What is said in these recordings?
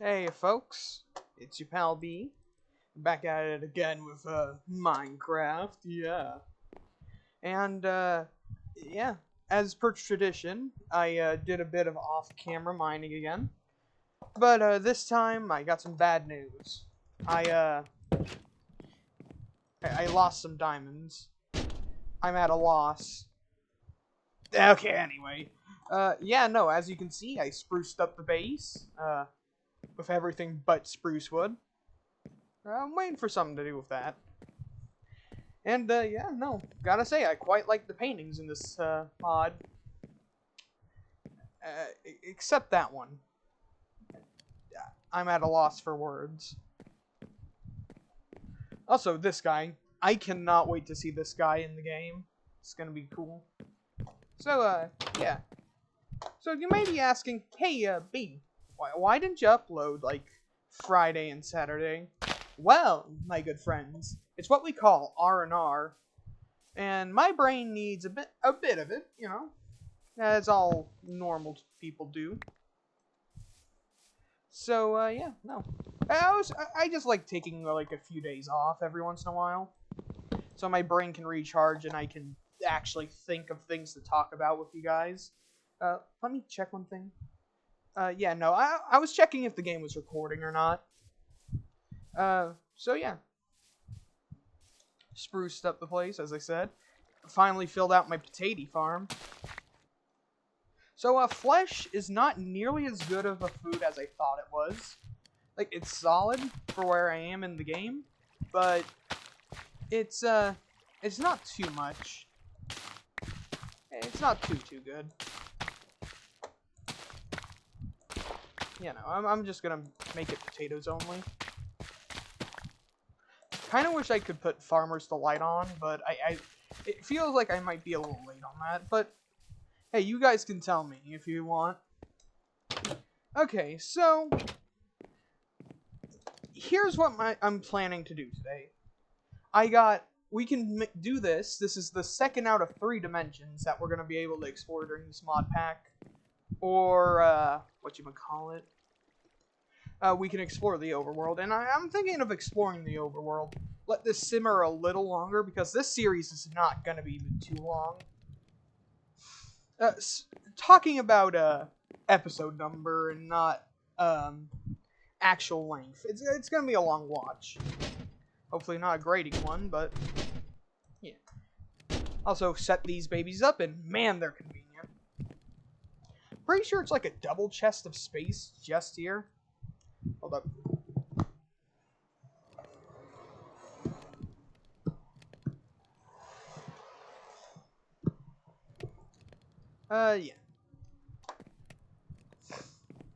Hey folks, it's your pal B, back at it again with Minecraft, yeah. And yeah, as per tradition, I did a bit of off-camera mining again. But this time I got some bad news. I uh I lost some diamonds. I'm at a loss. Okay, anyway. Yeah, no, as you can see, I spruced up the base, with everything but spruce wood. I'm waiting for something to do with that. And, yeah, no, gotta say, I quite like the paintings in this, mod. Except that one. I'm at a loss for words. Also, this guy. I cannot wait to see this guy in the game. It's gonna be cool. So, yeah. So, you may be asking, hey, B, why didn't you upload, like, Friday and Saturday? Well, my good friends, it's what we call R&R. And my brain needs a bit of it, you know, as all normal people do. So yeah, no, I just like taking like a few days off every once in a while, so my brain can recharge and I can actually think of things to talk about with you guys. Let me check one thing. Yeah, no, I was checking if the game was recording or not. So yeah, spruced up the place as I said. Finally filled out my potato farm. So, flesh is not nearly as good of a food as I thought it was. Like, it's solid for where I am in the game, but it's not too much. It's not too good. You know, I'm just gonna make it potatoes only. Kind of wish I could put Farmer's Delight on, but it feels like I might be a little late on that, but hey, you guys can tell me if you want. Okay, so here's what I'm planning to do today. We can do this. This is the second out of 3 dimensions that we're going to be able to explore during this mod pack. Or, whatchamacallit. We can explore the overworld. And I'm thinking of exploring the overworld. Let this simmer a little longer, because this series is not going to be too long. Talking about episode number and not actual length. It's gonna be a long watch. Hopefully not a grading one, but yeah. Also set these babies up, and man, they're convenient. Pretty sure it's like a double chest of space just here. Hold up. Yeah.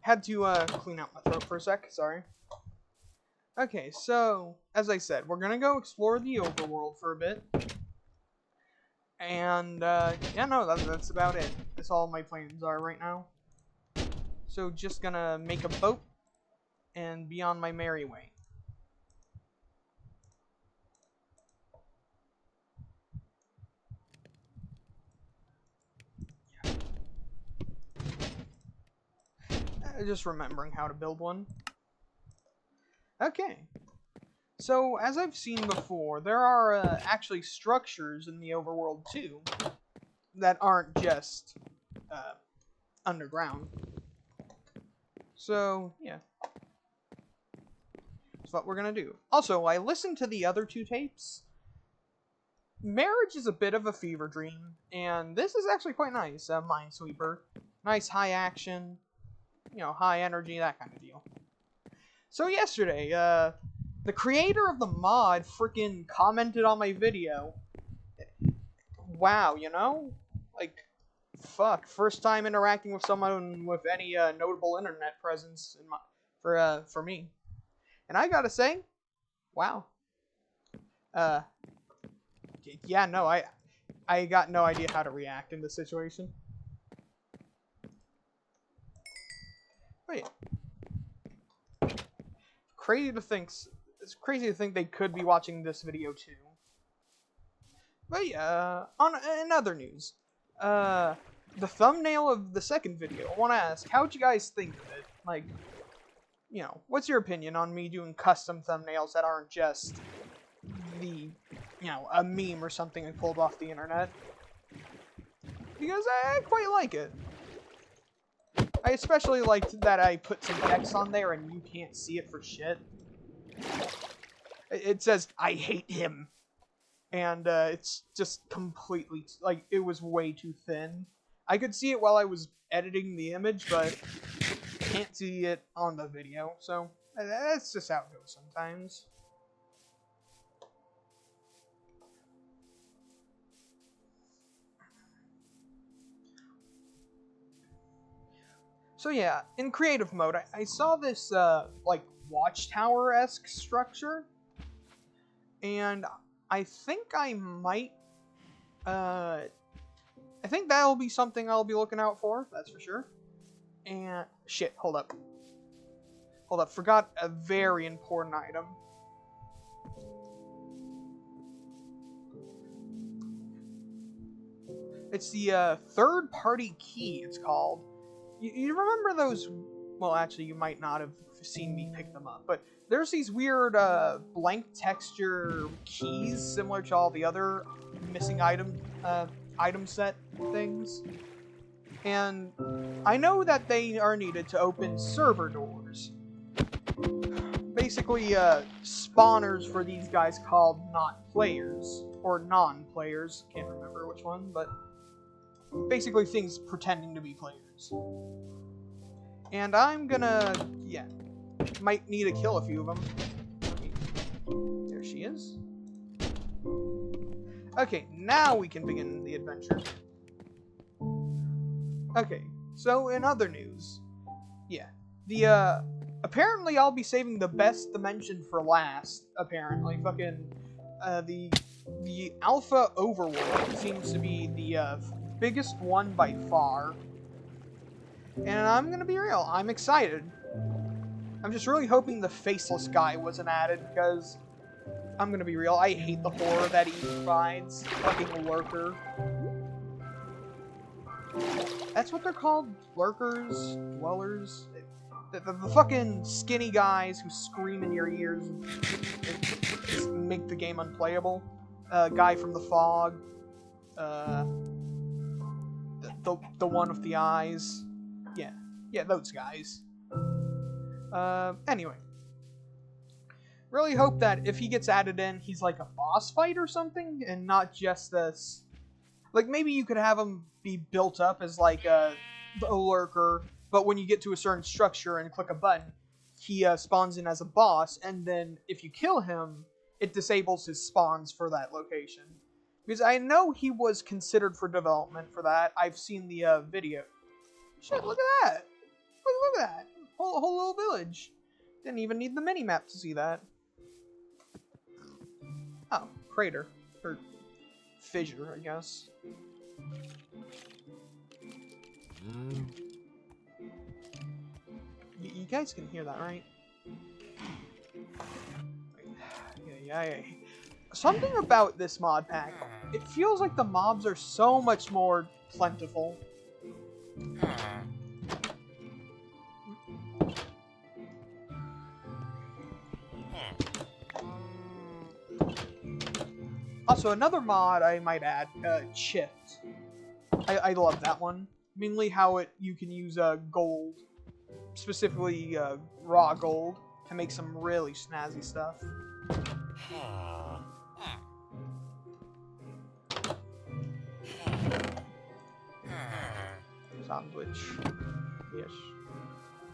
Had to clean out my throat for a sec, sorry. Okay, so, as I said, we're gonna go explore the overworld for a bit. And, yeah, no, that's about it. That's all my plans are right now. So, just gonna make a boat and be on my merry way. Just remembering how to build one. Okay. So, as I've seen before, there are actually structures in the overworld too that aren't just underground. So, yeah. That's what we're gonna do. Also, I listened to the other 2 tapes. Marriage is a bit of a fever dream, and this is actually quite nice. Minesweeper. Nice high action, you know, high energy, that kind of deal. So yesterday, the creator of the mod freaking commented on my video. Wow, you know? Like, fuck. First time interacting with someone with any notable internet presence in for me. And I gotta say, wow. Yeah, no, I got no idea how to react in this situation. But yeah. It's crazy to think they could be watching this video too. But yeah, in other news, the thumbnail of the second video, I want to ask, how'd you guys think of it? Like, you know, what's your opinion on me doing custom thumbnails that aren't just the, you know, a meme or something I pulled off the internet? Because I quite like it. I especially liked that I put some text on there and you can't see it for shit. It says, "I hate him." And it's just completely, like, it was way too thin. I could see it while I was editing the image, but can't see it on the video, so that's just how it goes sometimes. So yeah, in creative mode, I saw this, like, watchtower-esque structure, and I think I might, I think that'll be something I'll be looking out for, that's for sure. And, shit, hold up, forgot a very important item. It's the, third-party key, it's called. You remember those, well, actually, you might not have seen me pick them up, but there's these weird, blank texture keys, similar to all the other missing item set things. And I know that they are needed to open server doors. Basically, spawners for these guys called not players, or non-players, can't remember which one, but basically things pretending to be players. And I'm gonna, yeah, might need to kill a few of them. There she is. Okay, now we can begin the adventure. Okay, so in other news, yeah, the, apparently I'll be saving the best dimension for last, apparently. Fucking, the alpha overworld seems to be the, biggest one by far. And I'm gonna be real, I'm excited. I'm just really hoping the faceless guy wasn't added, because I'm gonna be real, I hate the horror that he provides. Fucking lurker. That's what they're called? Lurkers? Dwellers? The fucking skinny guys who scream in your ears and make the game unplayable. Guy from the fog. The one with the eyes. Yeah, those guys. Anyway. Really hope that if he gets added in, he's like a boss fight or something, and not just this. Like, maybe you could have him be built up as like a lurker, but when you get to a certain structure and click a button, he spawns in as a boss, and then if you kill him, it disables his spawns for that location. Because I know he was considered for development for that. I've seen the video. Shit, look at that! Look at that! Whole little village. Didn't even need the mini-map to see that. Oh, crater. Or fissure, I guess. You guys can hear that, right? Yeah. Something about this mod pack, it feels like the mobs are so much more plentiful. Also, another mod I might add, Chipped. I love that one. Mainly how you can use gold, specifically raw gold, to make some really snazzy stuff. Sandwich. Yes.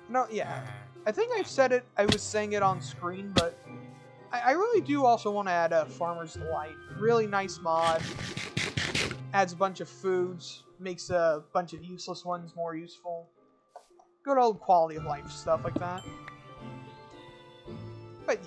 No, yeah. I think I've said it, I was saying it on screen, but I really do also want to add a Farmer's Delight. Really nice mod. Adds a bunch of foods. Makes a bunch of useless ones more useful. Good old quality of life stuff like that. But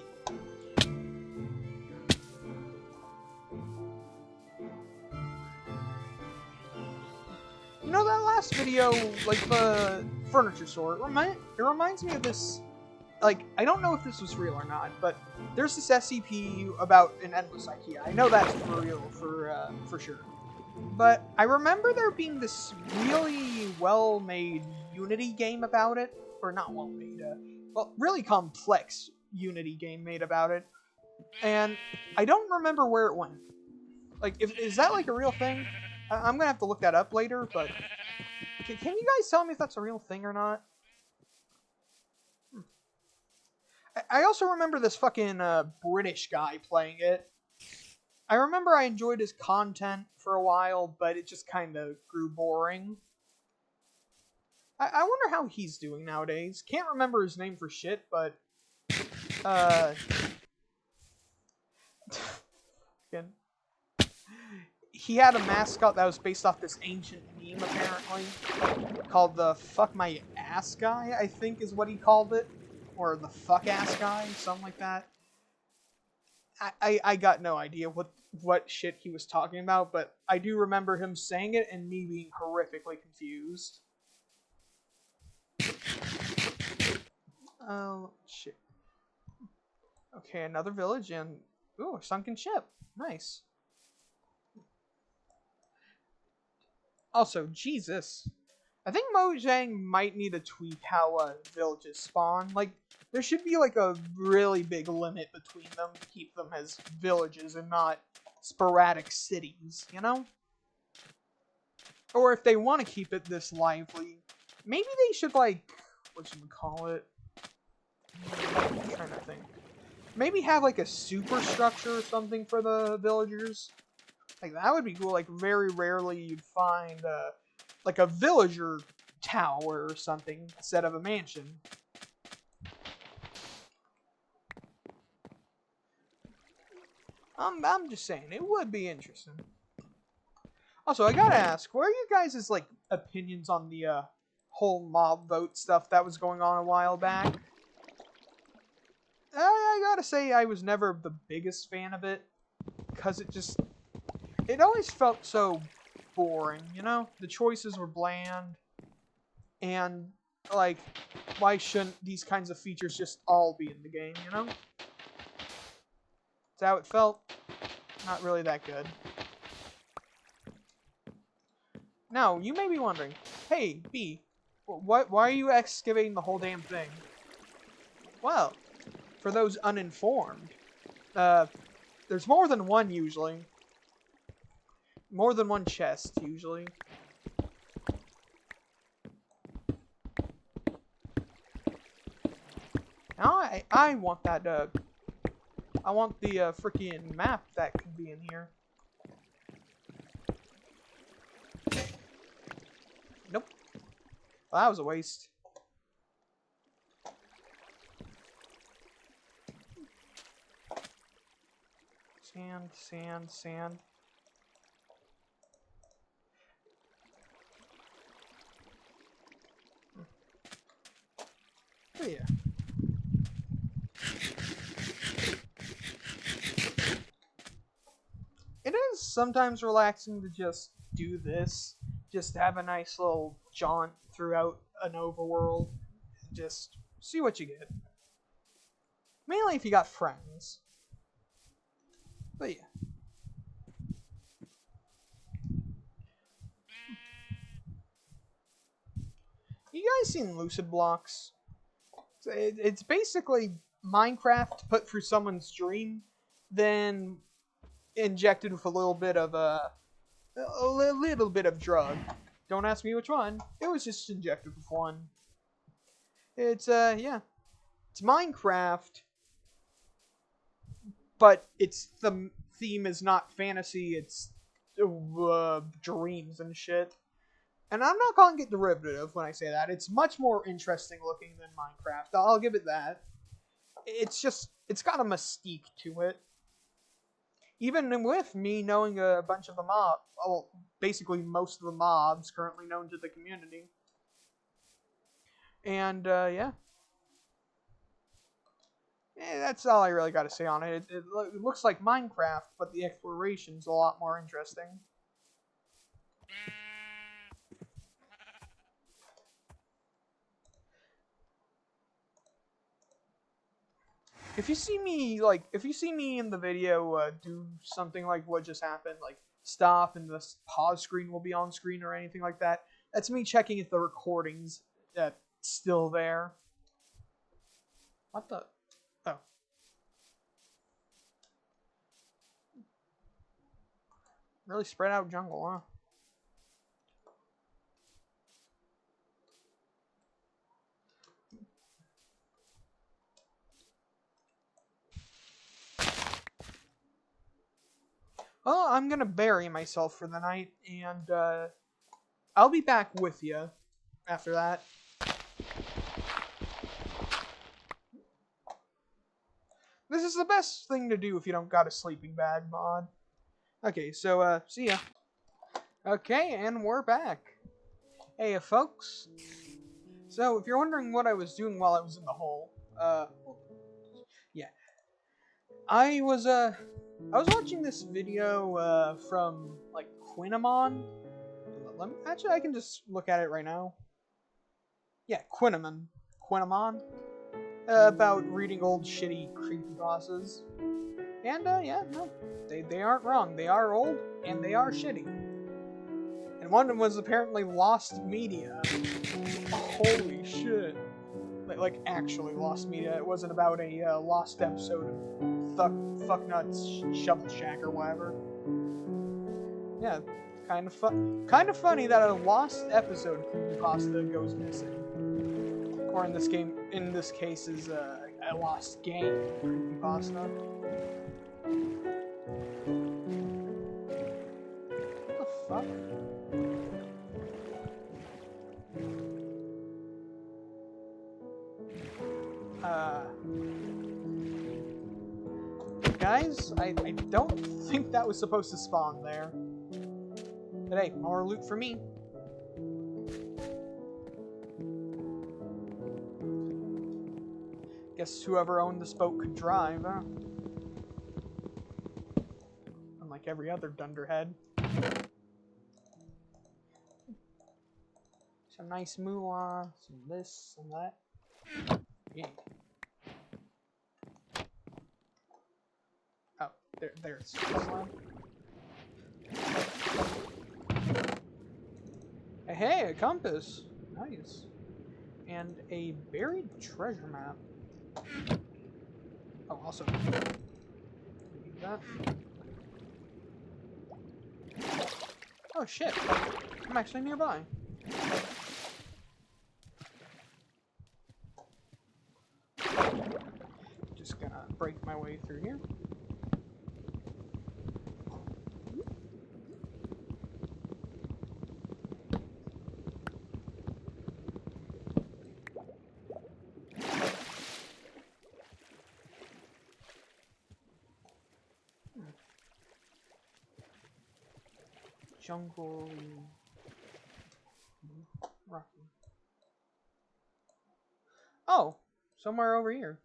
you know that last video, like the furniture store, it reminds me of this. Like, I don't know if this was real or not, but there's this SCP about an endless IKEA. I know that's for real, for sure. But I remember there being this really well-made Unity game about it, or not well-made, well, really complex Unity game made about it. And I don't remember where it went. Like, is that like a real thing? I'm gonna have to look that up later, but can you guys tell me if that's a real thing or not? I also remember this fucking British guy playing it. I remember I enjoyed his content for a while, but it just kind of grew boring. I wonder how he's doing nowadays. Can't remember his name for shit, but again, he had a mascot that was based off this ancient meme, apparently, called the "fuck my ass guy," I think is what he called it, or the "fuck ass guy," something like that. I got no idea what shit he was talking about, but I do remember him saying it and me being horrifically confused. Oh, shit. Okay, another village and... Ooh, a sunken ship. Nice. Also, Jesus. I think Mojang might need to tweak how villages spawn. Like, there should be like a really big limit between them to keep them as villages and not sporadic cities, you know? Or if they want to keep it this lively, maybe they should like... whatchamacallit? I'm trying to think. Maybe have like a superstructure or something for the villagers. Like that would be cool. Like very rarely you'd find like a villager tower or something instead of a mansion. I'm just saying it would be interesting. Also, I gotta ask, what are you guys' like opinions on the whole mob vote stuff that was going on a while back? I gotta say I was never the biggest fan of it, because it always felt so boring, you know? The choices were bland, and, like, why shouldn't these kinds of features just all be in the game, you know? That's how it felt. Not really that good. Now, you may be wondering, hey, B, why are you excavating the whole damn thing? Well, for those uninformed, there's more than one usually. More than one chest, usually. Now I want that, I want the, freaking map that could be in here. Nope. Well, that was a waste. Sand, sand, sand. Oh, yeah. It is sometimes relaxing to just do this. Just have a nice little jaunt throughout an overworld. Just see what you get. Mainly if you got friends. But yeah. You guys seen Lucid Blocks? It's basically Minecraft put through someone's dream, then injected with a little bit of a little bit of drug. Don't ask me which one. It was just injected with one. It's yeah, it's Minecraft, but the theme is not fantasy. It's dreams and shit. And I'm not calling it derivative when I say that. It's much more interesting looking than Minecraft. I'll give it that. It's got a mystique to it. Even with me knowing a bunch of the well, basically most of the mobs currently known to the community. And, yeah. That's all I really got to say on it. It looks like Minecraft, but the exploration's a lot more interesting. If you see me in the video do something like what just happened, like stop and the pause screen will be on screen or anything like that, that's me checking if the recording's still there. What the? Oh. Really spread out jungle, huh? Well, I'm gonna bury myself for the night, and I'll be back with you after that. This is the best thing to do if you don't got a sleeping bag mod. Okay, so, see ya. Okay, and we're back. Hey, folks. So, if you're wondering what I was doing while I was in the hole, yeah. I was watching this video, from, like, Quinamon. Actually, I can just look at it right now. Yeah, Quinamon. About reading old shitty creepypastas. And, yeah, no. They aren't wrong. They are old, and they are shitty. And one of them was apparently lost media. Holy shit. Like actually lost media. It wasn't about a lost episode of Fucknuts Shovel Shack or whatever. Yeah, kind of funny that a lost episode creepypasta goes missing. Or in this case is a lost game creepypasta. What the fuck? Guys, I don't think that was supposed to spawn there. But hey, more loot for me. Guess whoever owned this boat could drive, huh? Unlike every other dunderhead. Some nice moolah, some this, some that. Yeah. Oh, there's one. Hey, a compass. Nice. And a buried treasure map. Oh, also. Need that. Oh shit. I'm actually nearby. Just gonna break my way through here. Jungle rocky. Oh, somewhere over here.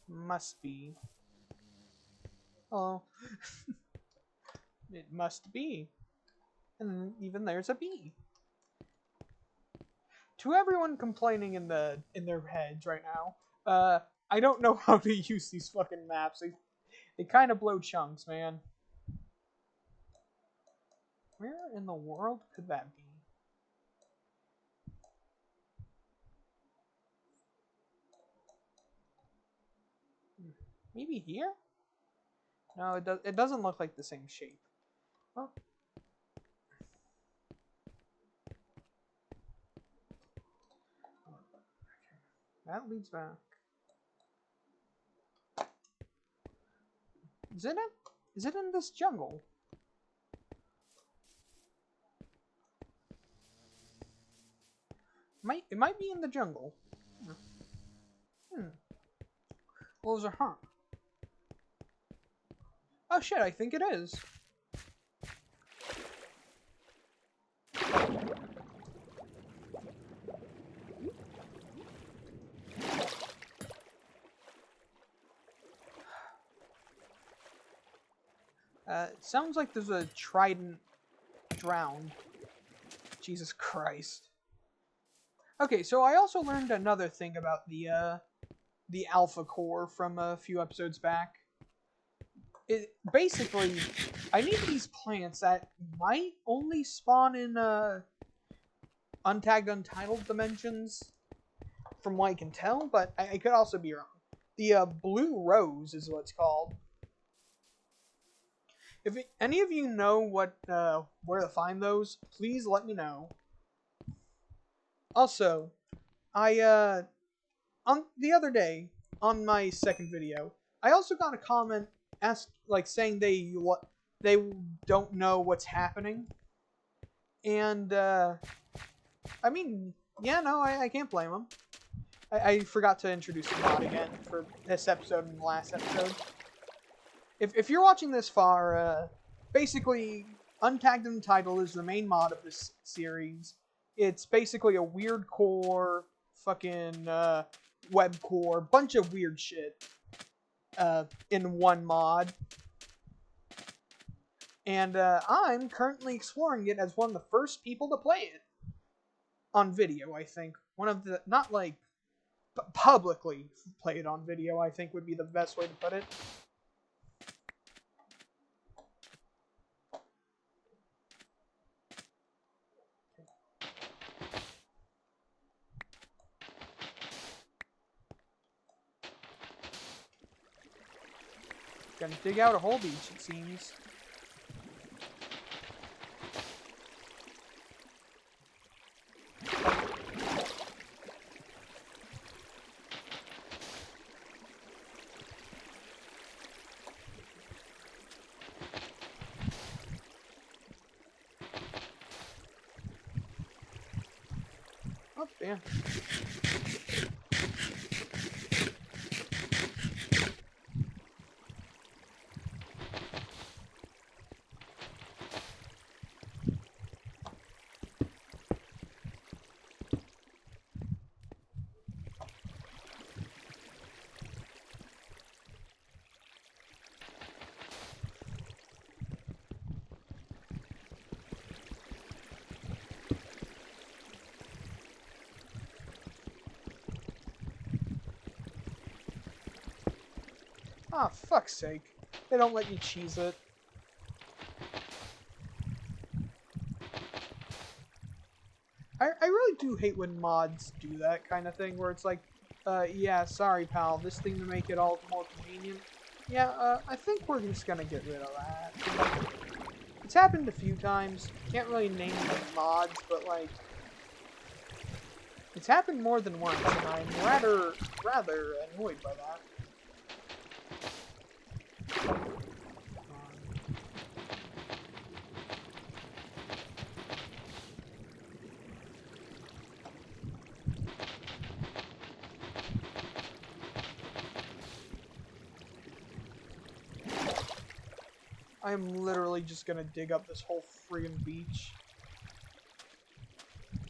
Must be. Oh, it must be. And even there's a bee. To everyone complaining in their heads right now, I don't know how to use these fucking maps. They kind of blow chunks, man. Where in the world could that be? Maybe here? No, it doesn't look like the same shape. Oh. That leads back. Is it in this jungle? It might be in the jungle. Well, there's a huh. Oh shit, I think it is. It sounds like there's a trident drowned. Jesus Christ. Okay, so I also learned another thing about the alpha core from a few episodes back. Basically, I need these plants that might only spawn in untagged, untitled dimensions, from what I can tell, but I could also be wrong. The blue rose is what it's called. If any of you know what where to find those, please let me know. Also, I on the other day on my second video, I also got a comment saying they don't know what's happening, and I mean, yeah, no, I can't blame them. I forgot to introduce the mod again for this episode and the last episode. If you're watching this far, basically, Untagged and Untitled is the main mod of this series. It's basically a weird core, fucking web core, bunch of weird shit in one mod. And I'm currently exploring it as one of the first people to play it on video, I think. One of the, not like publicly play it on video, I think would be the best way to put it. Gonna dig out a whole beach, it seems. Oh, damn. Ah, oh, fuck's sake. They don't let you cheese it. I really do hate when mods do that kind of thing, where it's like, yeah, sorry pal, this thing to make it all more convenient. Yeah, I think we're just gonna get rid of that. It's happened a few times. Can't really name the mods, but like, it's happened more than once, and I'm rather annoyed by that. I'm literally just gonna dig up this whole friggin' beach.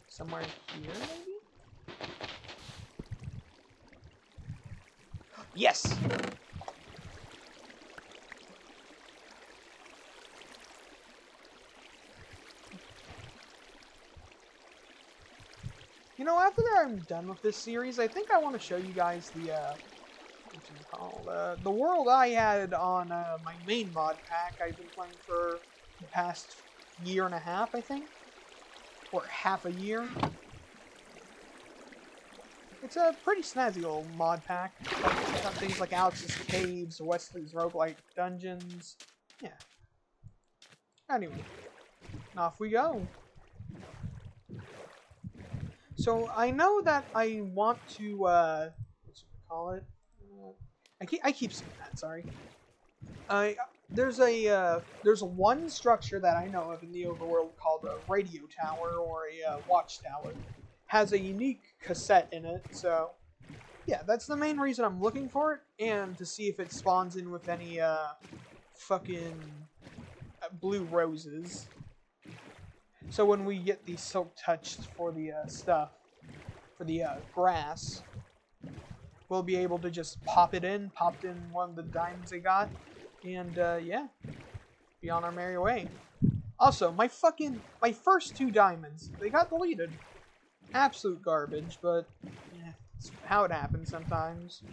Somewhere here, maybe? Yes! You know, after I'm done with this series, I think I want to show you guys the, the world I had on my main mod pack I've been playing for the past year and a half, I think. Or half a year. It's a pretty snazzy old mod pack. It's got things like Alex's Caves, Wesley's Roguelike Dungeons. Yeah. Anyway, off we go. So I know that I want to, what should we call it? I keep saying that, sorry. There's one structure that I know of in the overworld called a radio tower or a watchtower. Has a unique cassette in it, so yeah, that's the main reason I'm looking for it, and to see if it spawns in with any fucking blue roses. So when we get the silk touched for the stuff, for the grass, we'll be able to just popped in one of the diamonds they got, and yeah, be on our merry way. Also, my first 2 diamonds, they got deleted. Absolute garbage, but yeah, it's how it happens sometimes.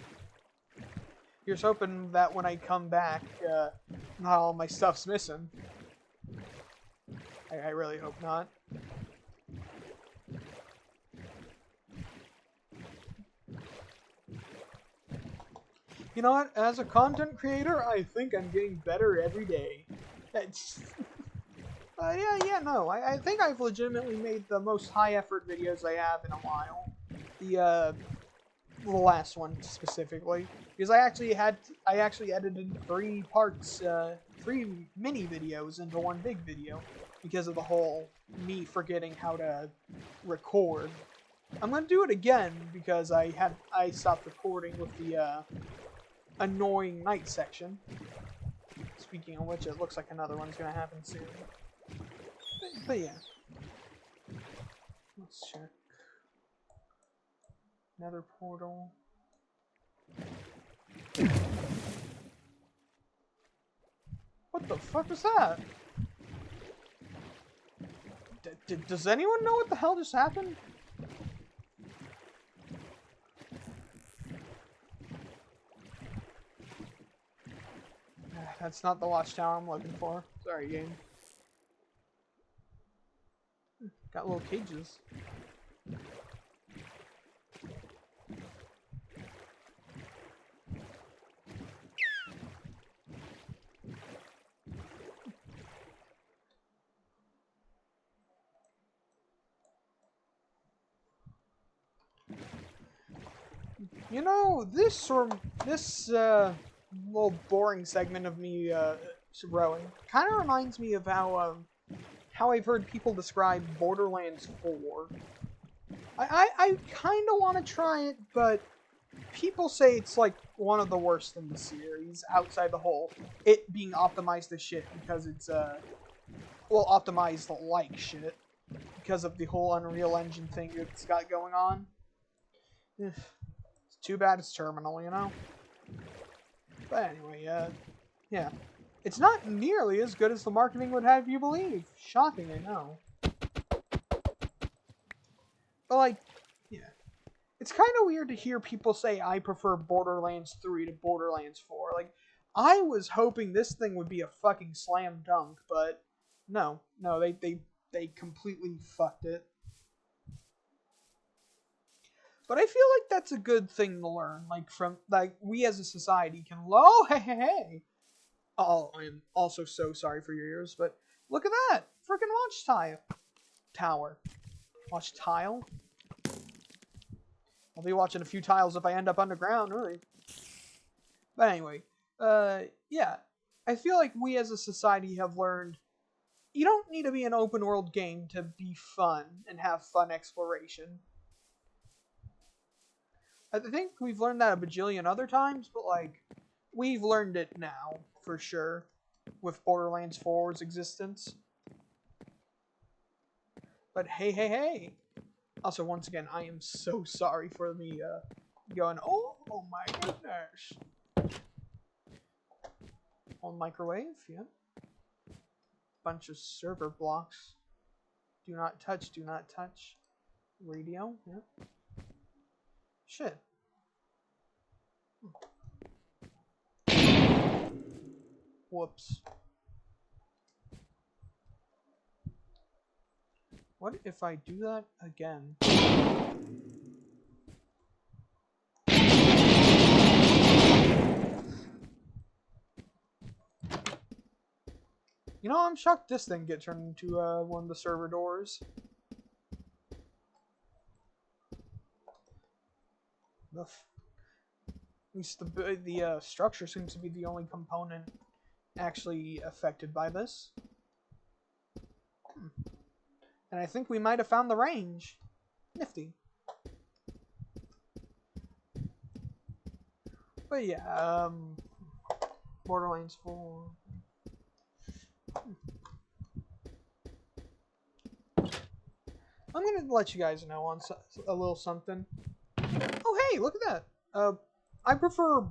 Here's hoping that when I come back, not all my stuff's missing. I really hope not. You know what? As a content creator, I think I'm getting better every day. That's... no. I think I've legitimately made the most high-effort videos I have in a while. The last one specifically, because I actually edited 3 parts, 3 mini videos into one big video, because of the whole me forgetting how to record. I'm gonna do it again because I stopped recording with the annoying night section. Speaking of which, it looks like another one's gonna happen soon. But yeah, let's check. Nether portal. What the fuck was that? Does anyone know what the hell just happened? That's not the watchtower I'm looking for. Sorry, game. Got little cages. You know, this little boring segment of me rowing kind of reminds me of how I've heard people describe Borderlands 4. I kind of want to try it, but people say it's like one of the worst in the series, outside the whole it being optimized as shit because it's optimized like shit because of the whole Unreal Engine thing it's got going on. It's too bad it's terminal, you know? But anyway, yeah. It's not nearly as good as the marketing would have you believe. Shocking, I know. But, like, yeah. It's kind of weird to hear people say I prefer Borderlands 3 to Borderlands 4. Like, I was hoping this thing would be a fucking slam dunk, but no, they completely fucked it. But I feel like that's a good thing to learn. Like we as a society can. Oh, hey. Oh, I am also so sorry for your ears, but look at that freaking watch tower. Watch tile. I'll be watching a few tiles if I end up underground, really. But anyway, yeah. I feel like we as a society have learned you don't need to be an open world game to be fun and have fun exploration. I think we've learned that a bajillion other times, but like, we've learned it now, for sure, with Borderlands 4's existence. But hey. Also, once again, I am so sorry for me going, oh my goodness. On microwave, yeah. Bunch of server blocks. Do not touch. Radio, yeah. Shit. Whoops. What if I do that again? You know, I'm shocked this thing get turned into one of the server doors. At least the structure seems to be the only component actually affected by this. And I think we might have found the range. Nifty. But yeah, Borderlands 4. I'm gonna let you guys know on a little something. Oh hey, look at that. I prefer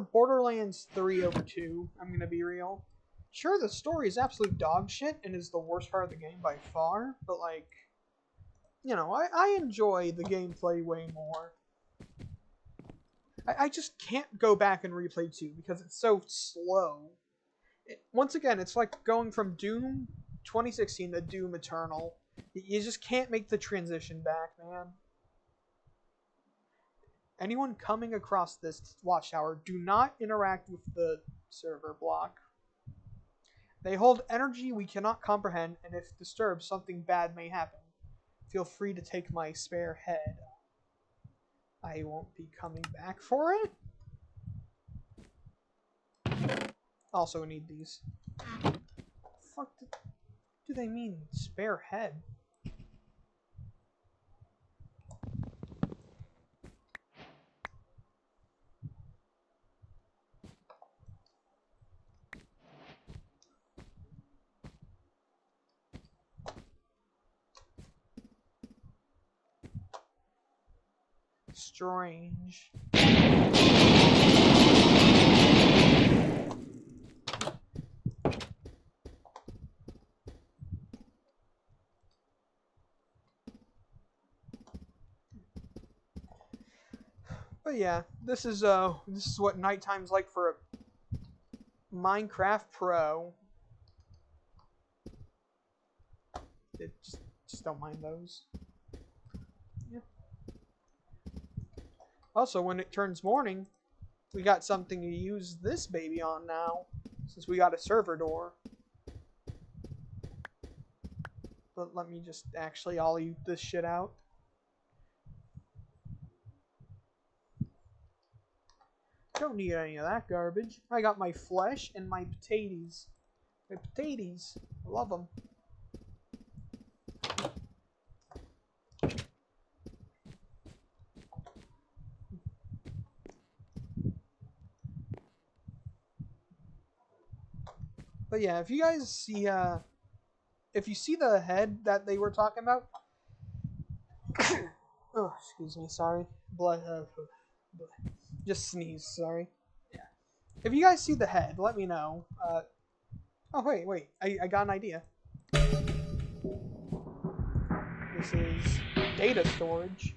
Borderlands 3 over 2. I'm gonna be real. Sure, the story is absolute dog shit and is the worst part of the game by far, but like, you know, I enjoy the gameplay way more. I just can't go back and replay 2 because it's so slow. Once again, it's like going from Doom 2016 to Doom Eternal. You just can't make the transition back, man. Anyone coming across this watchtower, do not interact with the server block. They hold energy we cannot comprehend, and if disturbed, something bad may happen. Feel free to take my spare head. I won't be coming back for it. Also need these. Fuck do they mean spare head? Strange. But yeah, this is what nighttime's like for a MineCRAP Pro. Just don't mind those. Yeah. Also, when it turns morning, we got something to use this baby on now, since we got a server door. But let me just actually ollie this shit out. Don't need any of that garbage. I got my flesh and my potatoes. My potatoes. I love them. But yeah, if you guys see, if you see the head that they were talking about, oh, excuse me, sorry, blood, just sneeze, sorry. Yeah. If you guys see the head, let me know. Oh wait, I got an idea. This is data storage.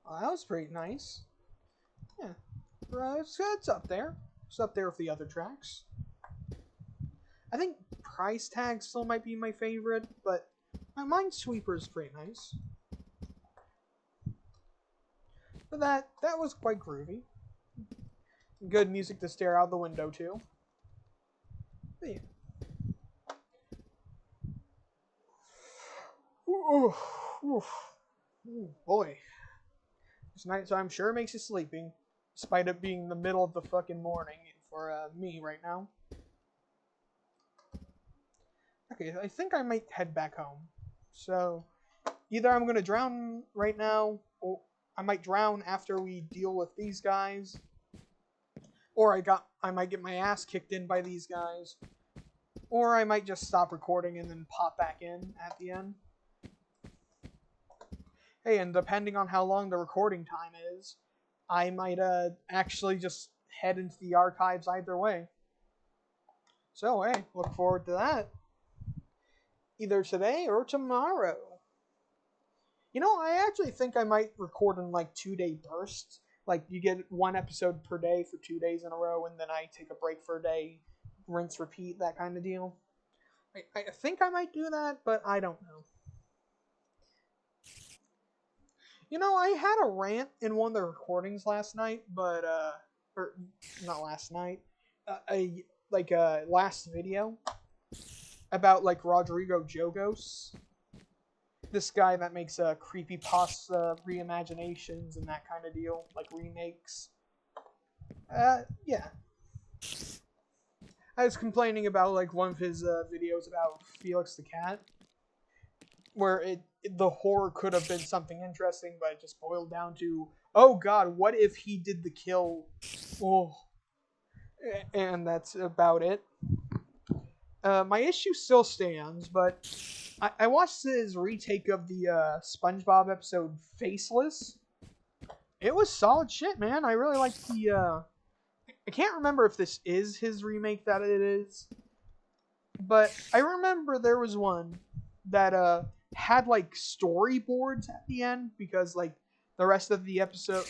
Well, that was pretty nice. Yeah, it's up there. It's up there with the other tracks. I think Price Tag still might be my favorite, but my Minesweeper is pretty nice. But that was quite groovy. Good music to stare out the window to. But yeah. Ooh, boy. This nighttime sure makes you sleepy, despite it being the middle of the fucking morning for me right now. Okay, I think I might head back home. So, either I'm gonna drown right now, or I might drown after we deal with these guys, or I might get my ass kicked in by these guys, or I might just stop recording and then pop back in at the end. Hey, and depending on how long the recording time is, I might actually just head into the archives either way. So, hey, look forward to that. Either today or tomorrow. You know, I actually think I might record in like 2-day bursts. Like you get one episode per day for 2 days in a row, and then I take a break for a day, rinse, repeat, that kind of deal. I think I might do that, but I don't know. You know, I had a rant in one of the recordings last night, but or not last night, last video about like Rodrigo Jogos, this guy that makes creepypasta reimaginations and that kind of deal, like remakes. Yeah. I was complaining about like one of his videos about Felix the Cat, where the horror could have been something interesting, but it just boiled down to, oh god, what if he did the kill? Oh, and that's about it. My issue still stands, but I watched his retake of the SpongeBob episode Faceless. It was solid shit, man. I really liked the. I can't remember if this is his remake that it is, but I remember there was one that had like storyboards at the end, because like the rest of the episode,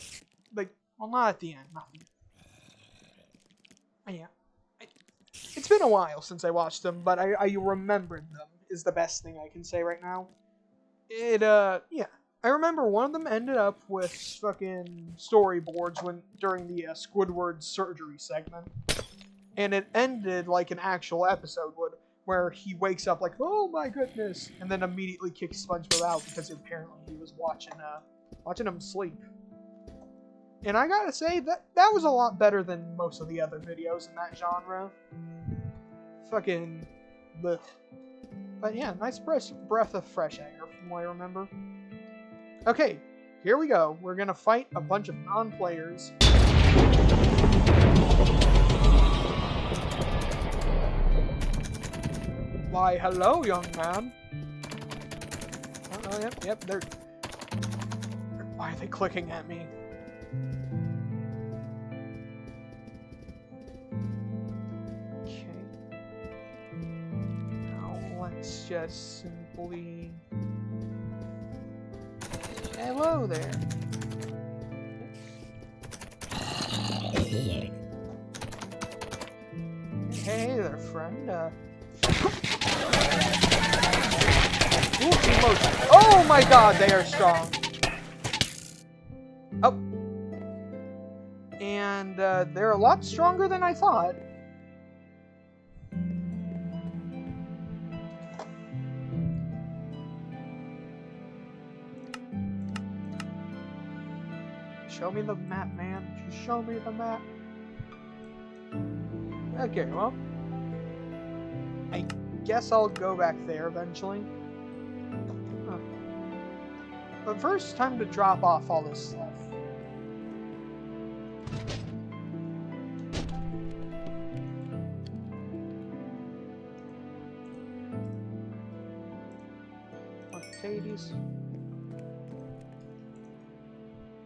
like, well, not at the end, not. Yeah, it's been a while since I watched them, but I remembered them is the best thing I can say right now. Yeah. I remember one of them ended up with fucking storyboards during the Squidward surgery segment, and it ended like an actual episode would, where he wakes up like, oh my goodness, and then immediately kicks SpongeBob out because apparently he was watching him sleep. And I gotta say that was a lot better than most of the other videos in that genre. Fucking, blech. But yeah, nice breath of fresh air from what I remember. Okay, here we go. We're gonna fight a bunch of non-players. Why, hello, young man. Oh, yep, they're... Why are they clicking at me? Okay. Now, let's just simply... Hello there. Hey there, friend. Ooh, emotion. Oh my god, they are strong. Oh. And they're a lot stronger than I thought. Show me the map, man. Just show me the map. Okay, well, I guess I'll go back there eventually. Huh. But first, time to drop off all this stuff. Mercedes.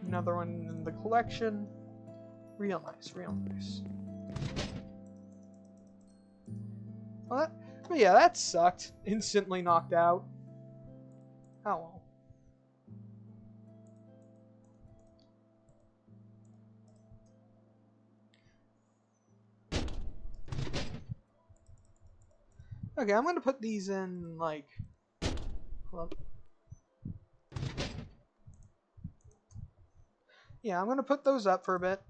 Another one in the collection. Real nice, real nice. Well, but yeah, that sucked. Instantly knocked out. Oh well. Okay, I'm gonna put these in, like... Hold up. Yeah, I'm gonna put those up for a bit.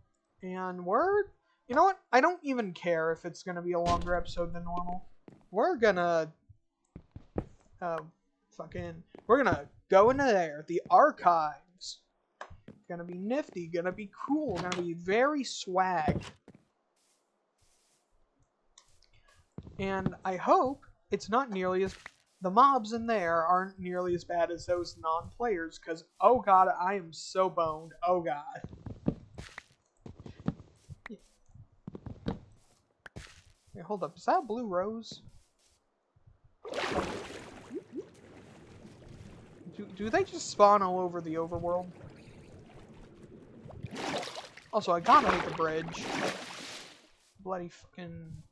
And you know what? I don't even care if it's gonna be a longer episode than normal. We're gonna... We're gonna go into there. The archives. Gonna be nifty, gonna be cool, gonna be very swag. And I hope it's not nearly as... The mobs in there aren't nearly as bad as those non-players, because, oh god, I am so boned. Oh god. Wait, hold up. Is that a blue rose? Do they just spawn all over the overworld? Also, I gotta hit the bridge. Bloody fucking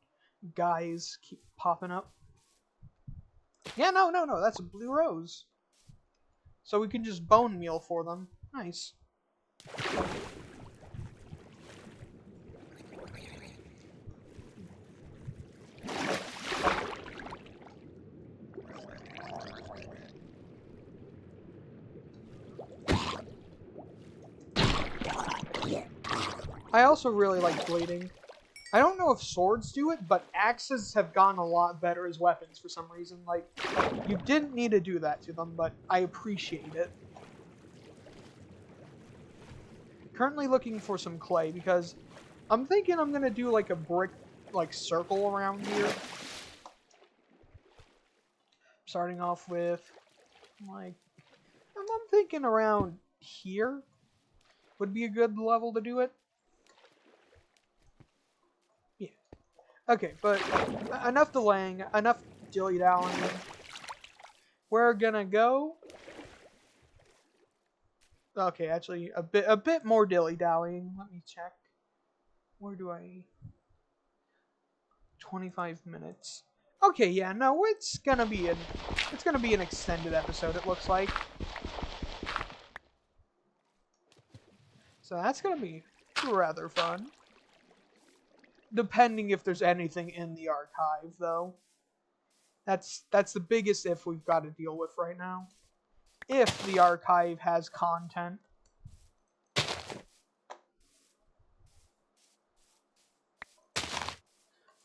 guys keep popping up. Yeah, no, that's a blue rose. So we can just bone meal for them. Nice. I also really like bleeding. I don't know if swords do it, but axes have gone a lot better as weapons for some reason. Like, you didn't need to do that to them, but I appreciate it. Currently looking for some clay, because I'm thinking I'm gonna do like a brick, like, circle around here. Starting off with, like, I'm thinking around here would be a good level to do it. Yeah. Okay, but enough delaying, enough dilly-dallying. We're gonna go. Okay, actually, a bit more dilly-dallying. Let me check. Where do I? 25 minutes. Okay, yeah, no, it's gonna be an extended episode. It looks like. So that's gonna be rather fun. Depending if there's anything in the archive, though. That's the biggest if we've got to deal with right now. If the archive has content.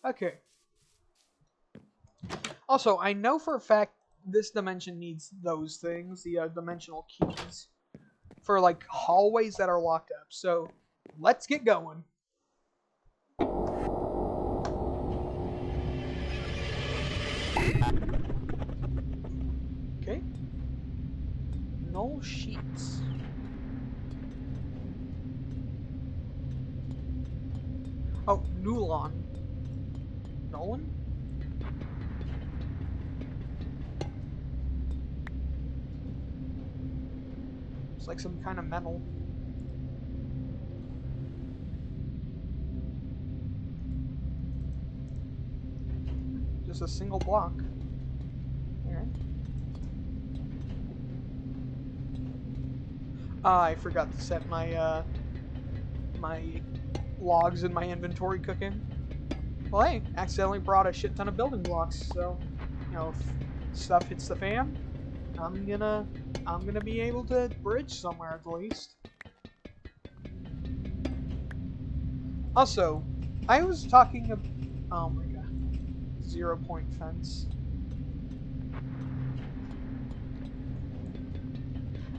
Okay. Also, I know for a fact this dimension needs those things, the dimensional keys, for like hallways that are locked up. So let's get going. Okay. No sheets. Oh, Nulon. Nolan? It's like some kind of metal. Just a single block. Alright. I forgot to set my my logs in my inventory cooking. Well, hey, accidentally brought a shit ton of building blocks, so you know, if stuff hits the fan, I'm gonna be able to bridge somewhere at least. Also, I was talking about, oh my god, 0 point fence.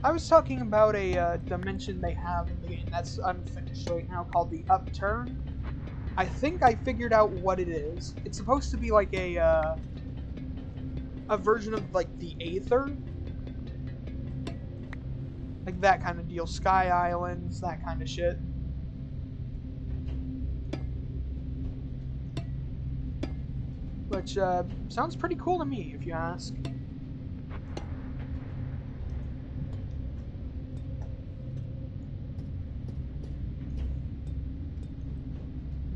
I was talking about a dimension they have in the game that's unfinished right now called the Upturn. I think I figured out what it is. It's supposed to be like a version of like the Aether. Like that kind of deal. Sky Islands, that kind of shit. Which sounds pretty cool to me, if you ask.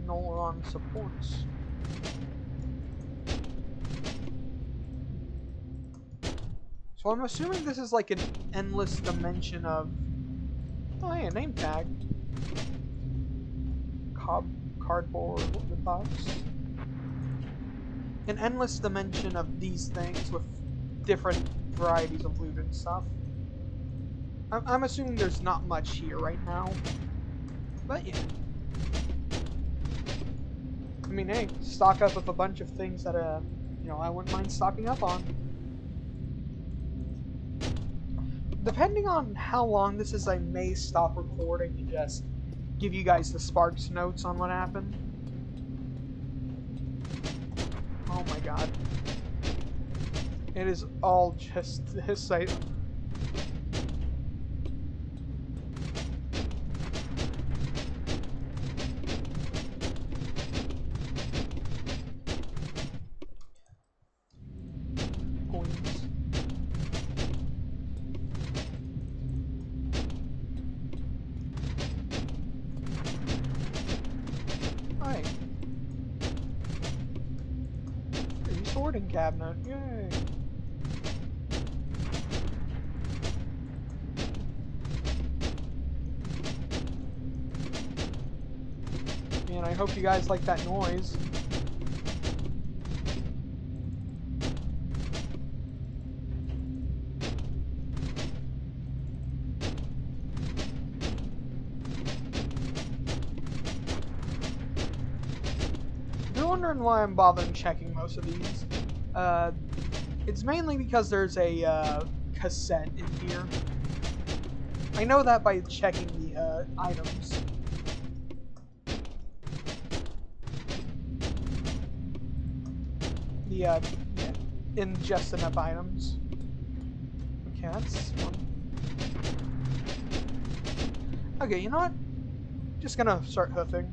Neuron supports. So I'm assuming this is like an endless dimension of... Oh hey, a name tag. Cardboard box. An endless dimension of these things with different varieties of loot and stuff. I'm assuming there's not much here right now. But yeah. I mean, hey, stock up with a bunch of things that, you know, I wouldn't mind stocking up on. Depending on how long this is, I may stop recording and just give you guys the Sparks notes on what happened. Oh my god. It is all just this site. Sorting cabinet, yay! and I hope you guys like that noise. If you're wondering why I'm bothering checking most of these, it's mainly because there's a cassette in here. I know that by checking the items. Yeah, in just enough items. Okay, that's one. Okay, you know what? Just gonna start hoofing.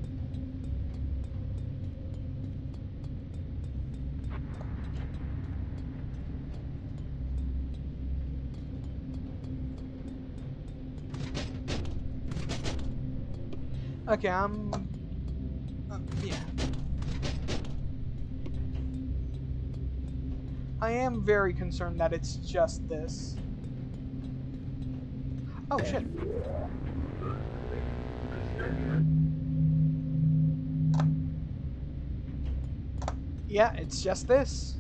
Okay, yeah. I am very concerned that it's just this. Oh, shit. Yeah, it's just this.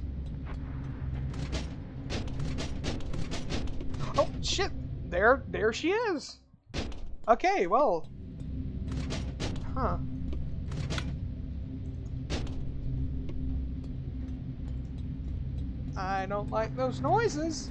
Oh, shit. There she is. Okay, well. Huh. I don't like those noises.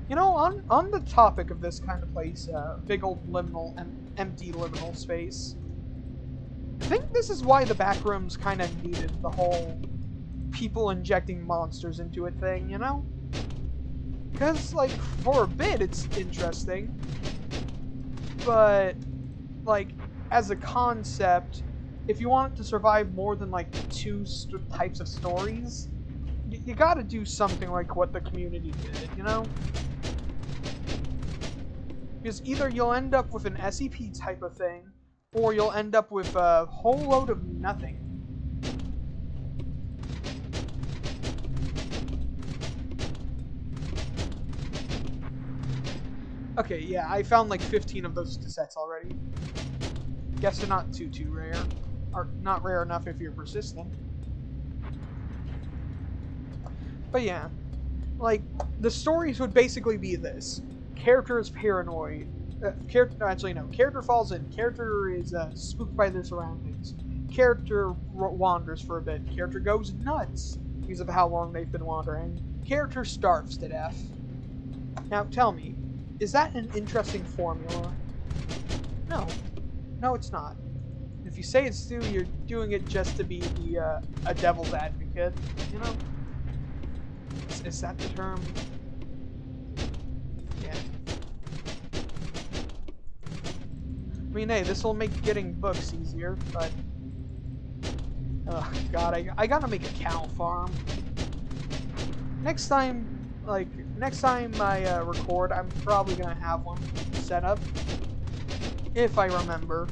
You know, on the topic of this kind of place, big old liminal, empty liminal space, I think this is why the back rooms kind of needed the whole people injecting monsters into it thing, you know? Because, like, for a bit it's interesting, but, like, as a concept, if you want it to survive more than, like, two types of stories, you gotta do something like what the community did, you know? Because either you'll end up with an SCP type of thing, or you'll end up with a whole load of nothing. Okay, yeah, I found like 15 of those cassettes already. Guess they're not too rare. Or not rare enough if you're persistent. But yeah, like, the stories would basically be this. Character is paranoid. Character falls in. Character is spooked by their surroundings. Character wanders for a bit. Character goes nuts because of how long they've been wandering. Character starves to death. Now, tell me, is that an interesting formula? No. No, it's not. If you say it's Stu, you're doing it just to be the a devil's advocate, you know? Is that the term? Yeah. I mean, hey, this will make getting books easier, but... Oh, God, I gotta make a cow farm. Next time I record, I'm probably gonna have one set up. If I remember.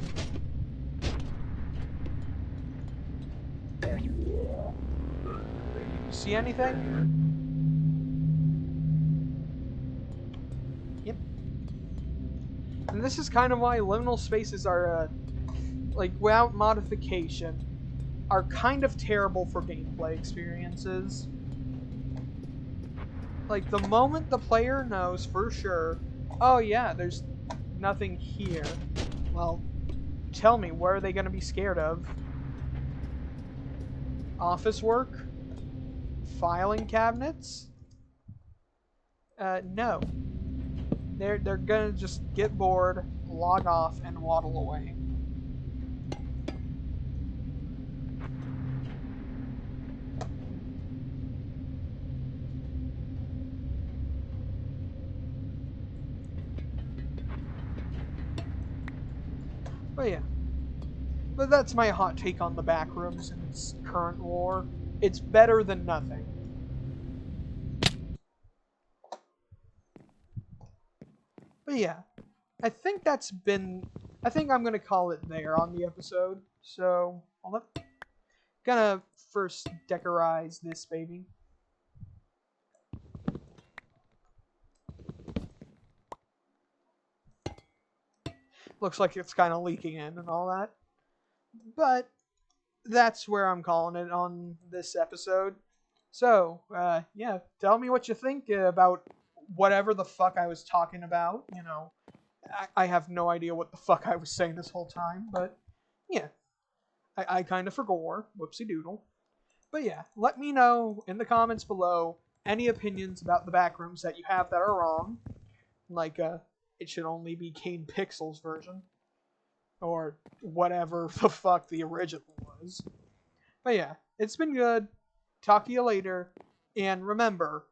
See anything? Yep. And this is kind of why liminal spaces are, like, without modification, are kind of terrible for gameplay experiences. Like, the moment the player knows for sure, oh yeah, there's nothing here, well, tell me, what are they going to be scared of? Office work? Filing cabinets? No. They're gonna just get bored, log off, and waddle away. But yeah. But that's my hot take on the backrooms in its current lore. It's better than nothing. But yeah. I think I'm gonna call it there on the episode. So, gonna first decorize this baby. Looks like it's kind of leaking in and all that. But that's where I'm calling it on this episode. So, yeah, tell me what you think about whatever the fuck I was talking about. You know, I have no idea what the fuck I was saying this whole time, but yeah, I kind of forgot. Whoopsie doodle. But yeah, let me know in the comments below any opinions about the backrooms that you have that are wrong. Like, it should only be Kane Pixel's version. Or whatever the fuck the original was. But yeah, it's been good. Talk to you later. And remember,